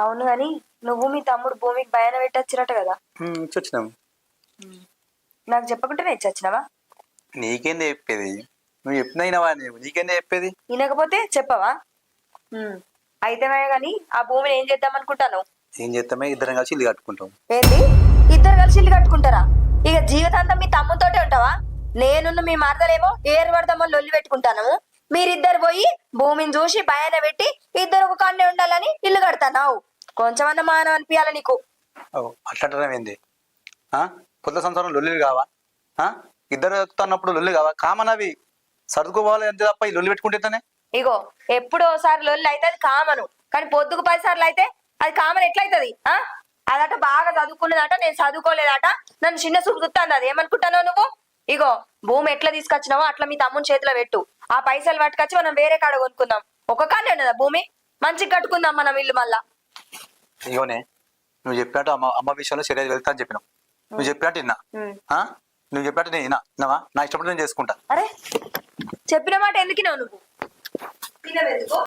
అవును గాని నువ్వు మీ తమ్ముడు భూమికి భయాన పెట్టొచ్చినట్టు కదా. వచ్చినాం. నాకు చెప్పకుండానే ఇచ్చొచ్చినావా? నీకేంది చెప్పేది? నువ్వు చెప్పినవా? నీకేంది చెప్పేది? వినకపోతే చెప్పవా? అయితేనే గాని ఆ భూమిని ఏం చేద్దాం అనుకుంటాను? ఏం చేస్తామే, ఇద్దరం కలిసి ఇల్లు కట్టుకుంటాం. ఏంటి, ఇద్దరు కలిసి ఇల్లు కట్టుకుంటారా? ఇక జీవితాంతం మీ తమ్ముతోటే ఉంటావా? నేనున్న మీ మరదలేమో ఏరు పడదామో లొల్లి పెట్టుకుంటాను. మీరిద్దరు పోయి భూమిని చూసి భయాన పెట్టి ఇద్దరు ఒక కాన్నే ఉండాలని ఇల్లు కడతానావు. కొంచెమన్నా మానం అనిపించాలి నీకు. అట్లంటే పొద్దు సంవత్సరం లొల్లి కావా? ఇద్దరు ఎక్కుతున్నప్పుడు లొల్లి కావా? కామన్ అవి సర్దుకోవాలి అంతే తప్ప ఈ లొల్లి పెట్టుకుంటేనే. ఇగో ఎప్పుడో ఒకసారి లొల్లి అయితే అది కామను, కానీ పొద్దుకు 10 సార్లు అయితే అది కామన్ ఎట్లయితది? అదట బాగా చదువుకున్నదట, నేను చదువుకోలేదట, నన్ను చిన్న చూపు చూస్తాను. అది ఏమనుకుంటానో నువ్వు? ఇగో భూమి ఎట్లా తీసుకొచ్చినావో అట్లా మీ తమ్ముని చేతిలో పెట్టు. ఆ పైసలు పట్టుకొచ్చి మనం వేరే కాడ కొనుక్కుందాం. ఒక కానే ఉన్నదా భూమి? మంచిగా కట్టుకుందాం మనం ఇల్లు మళ్ళా. ఇగోనే నువ్వు చెప్పినట్టు అమ్మ విషయంలో సరిగ్గా వెళ్తా అని చెప్పినావు. నువ్వు చెప్పినట్టు విన్నా. నువ్వు చెప్పినట్టు నేను విన్నావా? నా ఇష్టపడి నేను చేసుకుంటా. అరే చెప్పిన మాట ఎందుకు నువ్వు?